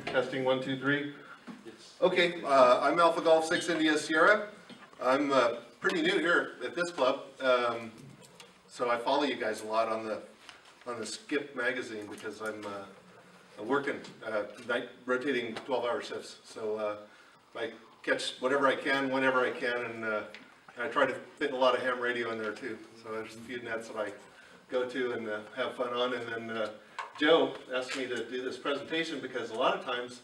Testing, 1, 2, 3. Okay, I'm Alpha Golf 6 India Sierra. I'm pretty new here at this club, so I follow you guys a lot on the Skip magazine because I'm working night rotating 12-hour shifts. So I catch whatever I can, whenever I can, and I try to fit a lot of ham radio in there too. So there's a few nets that I go to and have fun on, and then Joe asked me to do this presentation because a lot of times,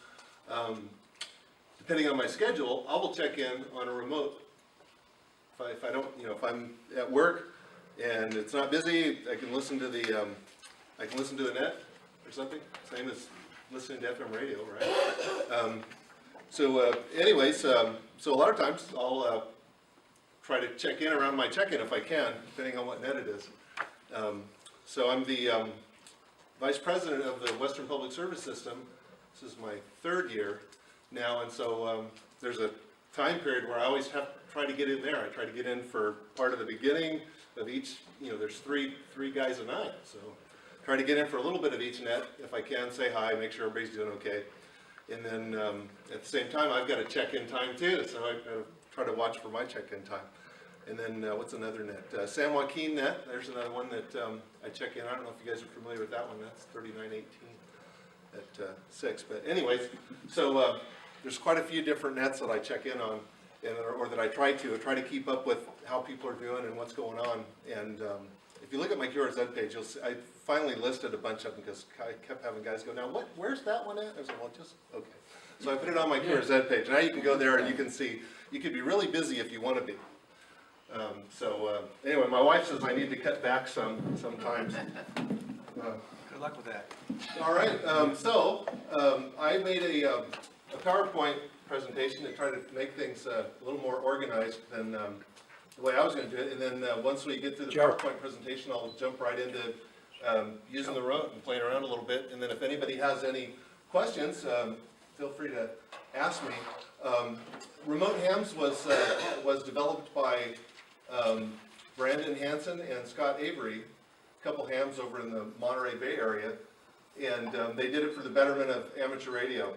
depending on my schedule, I will check in on a remote. If I don't, if I'm at work and it's not busy, I can listen to the net or something. Same as listening to FM radio, right? Anyways, so a lot of times I'll try to check in around my check-in if I can, depending on what net it is. So I'm the Vice President of the Western Public Service System. This is my 3rd year now, and so there's a time period where I always have to try to get in there. I try to get in for part of the beginning of each, there's three guys a night, so try to get in for a little bit of each net if I can, say hi, make sure everybody's doing okay. And then at the same time, I've got a check-in time too, so I try to watch for my check-in time. And then what's another net? San Joaquin net, there's another one that I check in. I don't know if you guys are familiar with that one. That's 3918 at 6. But anyways, so there's quite a few different nets that I check in on, or that I try to keep up with how people are doing and what's going on. And if you look at my QRZ page, you'll see I finally listed a bunch of them because I kept having guys go, now where's that one at? I was like, well, just, okay. So I put it on my QRZ page. Now you can go there and you can see, you could be really busy if you want to be. Anyway, my wife says I need to cut back sometimes. Good luck with that. All right, I made a PowerPoint presentation to try to make things a little more organized than the way I was going to do it. And then once we get through the PowerPoint presentation, I'll jump right into using the remote and playing around a little bit. And then if anybody has any questions, feel free to ask me. Remote hams was developed by Brandon Hansen and Scott Avery, a couple hams over in the Monterey Bay area, and they did it for the betterment of amateur radio.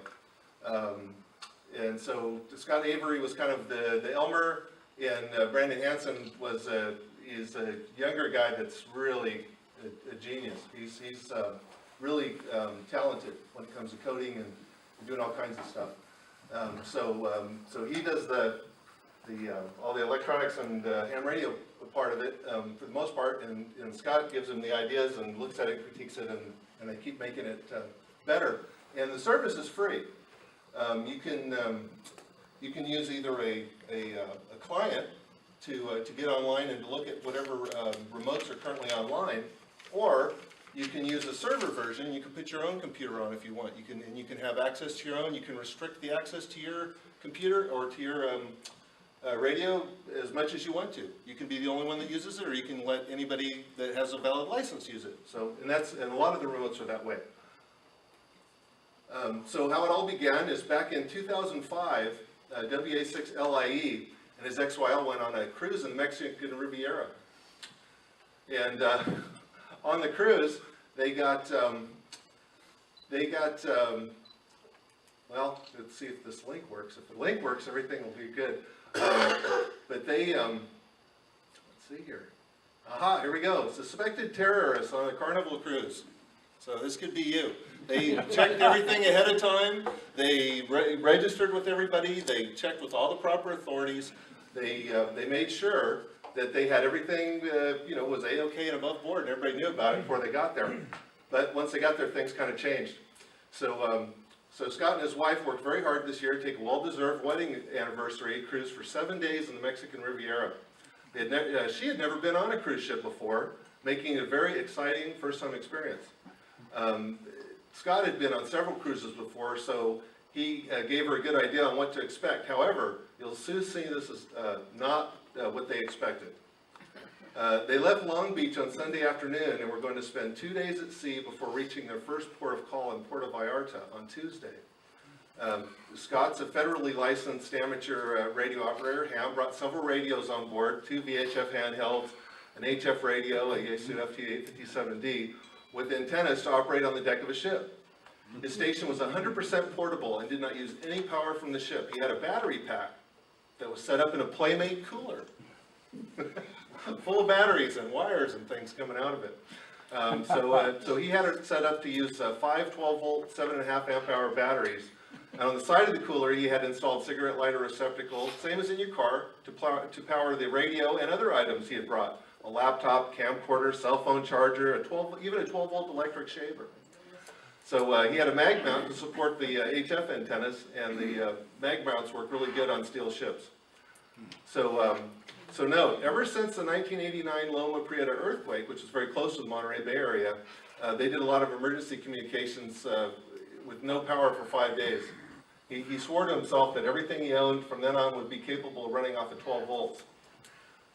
And so Scott Avery was kind of the Elmer, and Brandon Hansen is a younger guy that's really a genius. He's really talented when it comes to coding and doing all kinds of stuff. So he does all the electronics and ham radio part of it for the most part, and Scott gives him the ideas and looks at it, critiques it, and they keep making it better. And the service is free. You can use either a client to get online and to look at whatever remotes are currently online, or you can use a server version. You can put your own computer on if you want. You can have access to your own. You can restrict the access to your computer or to your radio as much as you want to. You can be the only one that uses it, or you can let anybody that has a valid license use it. So, and a lot of the remotes are that way. So how it all began is back in 2005, WA6LIE and his XYL went on a cruise in the Mexican Riviera. And on the cruise, they got well, let's see if this link works. If the link works, everything will be good. But they, let's see here. Aha, here we go. Suspected terrorists on a Carnival cruise. So this could be you. They checked everything ahead of time. They registered with everybody. They checked with all the proper authorities. They made sure that they had everything, was A-OK and above board, and everybody knew about it before they got there. But once they got there, things kind of changed. So Scott and his wife worked very hard this year to take a well-deserved wedding anniversary cruise for 7 days in the Mexican Riviera. She had never been on a cruise ship before, making it a very exciting first-time experience. Scott had been on several cruises before, so he gave her a good idea on what to expect. However, you'll soon see this is not what they expected. They left Long Beach on Sunday afternoon and were going to spend 2 days at sea before reaching their first port of call in Puerto Vallarta on Tuesday. Scott's a federally licensed amateur radio operator. Ham brought several radios on board, 2 VHF handhelds, an HF radio, a Yaesu FT857D, with antennas to operate on the deck of a ship. His station was 100% portable and did not use any power from the ship. He had a battery pack that was set up in a Playmate cooler, full of batteries and wires and things coming out of it. So he had it set up to use 5 12-volt, 7.5 amp-hour batteries. And on the side of the cooler, he had installed cigarette lighter receptacles, same as in your car, to power the radio and other items he had brought. A laptop, camcorder, cell phone charger, even a 12-volt electric shaver. So he had a mag mount to support the HF antennas, and the mag mounts work really good on steel ships. So note, ever since the 1989 Loma Prieta earthquake, which was very close to the Monterey Bay Area, they did a lot of emergency communications with no power for 5 days. He swore to himself that everything he owned from then on would be capable of running off at 12 volts.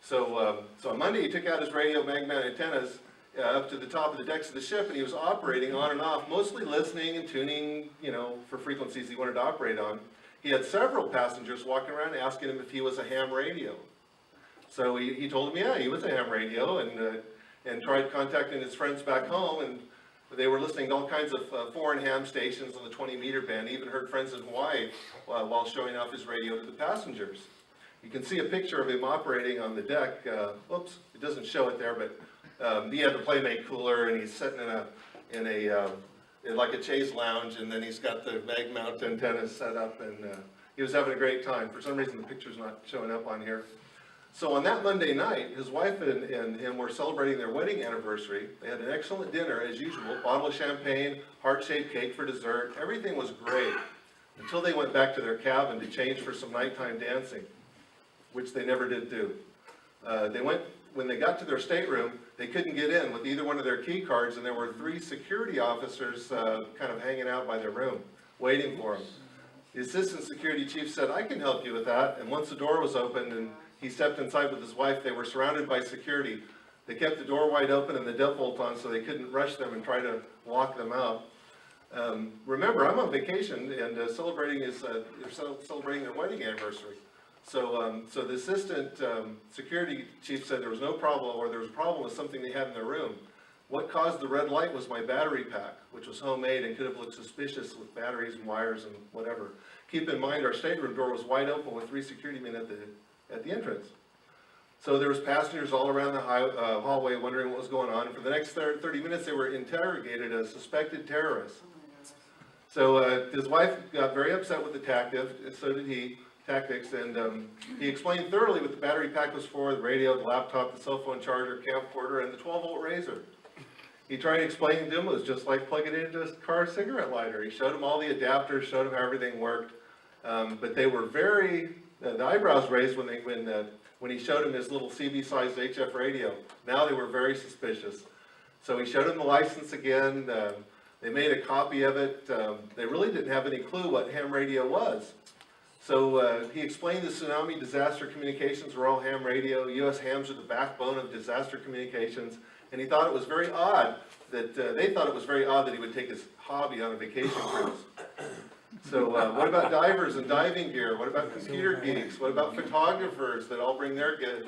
So on Monday, he took out his radio mag mount antennas up to the top of the decks of the ship, and he was operating on and off, mostly listening and tuning, for frequencies he wanted to operate on. He had several passengers walking around asking him if he was a ham radio. So he told them, yeah, he was a ham radio, and tried contacting his friends back home, and they were listening to all kinds of foreign ham stations on the 20-meter band. He even heard friends in Hawaii while showing off his radio to the passengers. You can see a picture of him operating on the deck. Oops, it doesn't show it there, but he had the Playmate cooler, and he's sitting in like a chaise lounge, and then he's got the mag mount antennas set up, and he was having a great time. For some reason, the picture's not showing up on here. So on that Monday night, his wife and him were celebrating their wedding anniversary. They had an excellent dinner, as usual, bottle of champagne, heart-shaped cake for dessert. Everything was great, until they went back to their cabin to change for some nighttime dancing, which they never did do. When they got to their stateroom, they couldn't get in with either one of their key cards, and there were 3 security officers kind of hanging out by their room, waiting for them. The assistant security chief said, "I can help you with that." And once the door was opened and he stepped inside with his wife, they were surrounded by security. They kept the door wide open and the deadbolt on so they couldn't rush them and try to lock them out. Remember, I'm on vacation and celebrating their wedding anniversary. So the assistant security chief said there was no problem, or there was a problem with something they had in their room. What caused the red light was my battery pack, which was homemade and could have looked suspicious with batteries and wires and whatever. Keep in mind, our stateroom door was wide open with 3 security men at the entrance. So there was passengers all around the hallway wondering what was going on. And for the next 30 minutes, they were interrogated as suspected terrorists. So his wife got very upset with the tactics, and so did he. And he explained thoroughly what the battery pack was for: the radio, the laptop, the cell phone charger, camcorder, and the 12-volt razor. He tried explaining to him it was just like plugging it into a car cigarette lighter. He showed him all the adapters, showed him how everything worked, but they were the eyebrows raised when he showed him his little CB-sized HF radio. Now they were very suspicious. So he showed him the license again. They made a copy of it. They really didn't have any clue what ham radio was. So he explained the tsunami disaster communications were all ham radio. U.S. hams are the backbone of disaster communications. And he thought it was very odd that, they thought it was very odd that he would take his hobby on a vacation cruise. So what about divers and diving gear? What about computer geeks? What about photographers that all bring their gear?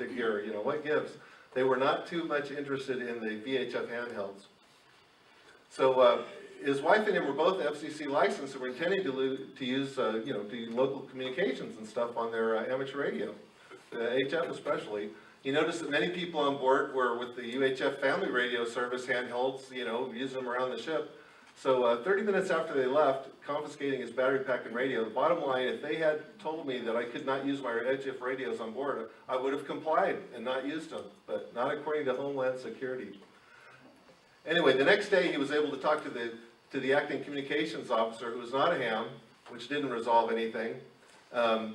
What gives? They were not too much interested in the VHF handhelds. So his wife and him were both FCC licensed and were intending to use, to local communications and stuff on their amateur radio, HF especially. He noticed that many people on board were with the UHF family radio service handhelds, using them around the ship. So 30 minutes after they left, confiscating his battery pack and radio, the bottom line, if they had told me that I could not use my HF radios on board, I would have complied and not used them, but not according to Homeland Security. Anyway, the next day he was able to talk to the acting communications officer, who was not a ham, which didn't resolve anything.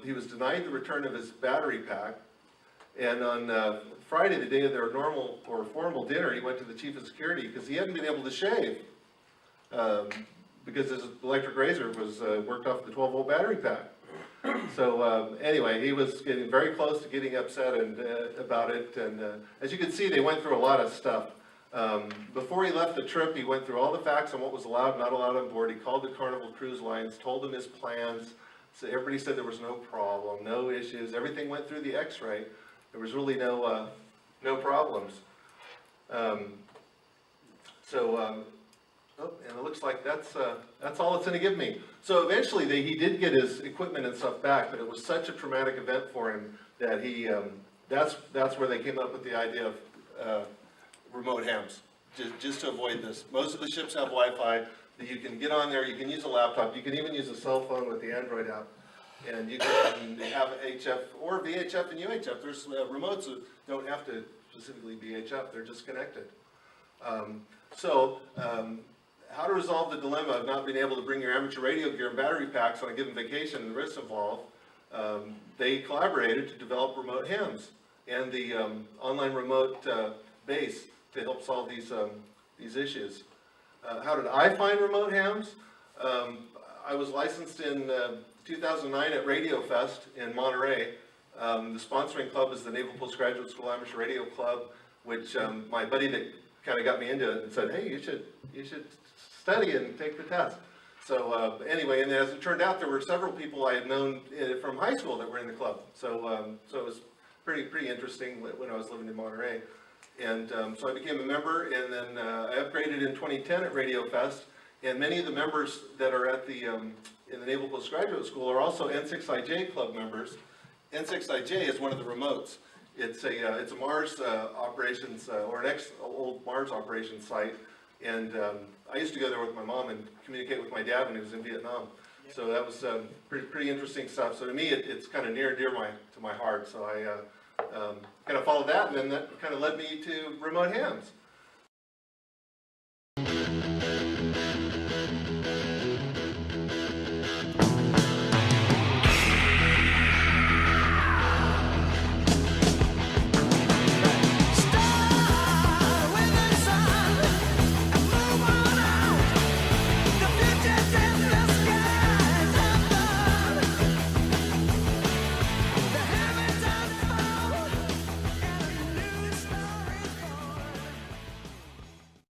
He was denied the return of his battery pack. And on Friday, the day of their normal or formal dinner, he went to the chief of security because he hadn't been able to shave. Because his electric razor was worked off the 12-volt battery pack. So anyway, he was getting very close to getting upset about it. And as you can see, they went through a lot of stuff. Before he left the trip, he went through all the facts on what was allowed and not allowed on board. He called the Carnival Cruise Lines, told them his plans. So everybody said there was no problem, no issues. Everything went through the X-ray. There was really no problems. So, oh, and it looks like that's all it's gonna give me. So eventually, he did get his equipment and stuff back, but it was such a traumatic event for him that he, that's where they came up with the idea of remote hams, just to avoid this. Most of the ships have Wi-Fi, that you can get on there, you can use a laptop, you can even use a cell phone with the Android app. And you can have HF or VHF and UHF. There's remotes that don't have to specifically be HF, they're just connected. How to resolve the dilemma of not being able to bring your amateur radio gear and battery packs on a given vacation and the risks involved, they collaborated to develop remote hams and the online remote base to help solve these issues. How did I find remote hams? I was licensed in 2009 at Radio Fest in Monterey. The sponsoring club is the Naval Postgraduate School Amateur Radio Club, which my buddy that kind of got me into it and said, hey, you should study and take the test. So anyway, and as it turned out, there were several people I had known from high school that were in the club. So it was pretty interesting when I was living in Monterey. And so I became a member, and then I upgraded in 2010 at Radio Fest. And many of the members that are at the in the Naval Postgraduate School are also N6IJ club members. N6IJ is one of the remotes. It's a Mars operations or an old Mars operations site, and I used to go there with my mom and communicate with my dad when he was in Vietnam. Yep. So that was pretty interesting stuff. So to me, it's kind of near and dear to my heart. So I kind of followed that, and then that kind of led me to remote hams.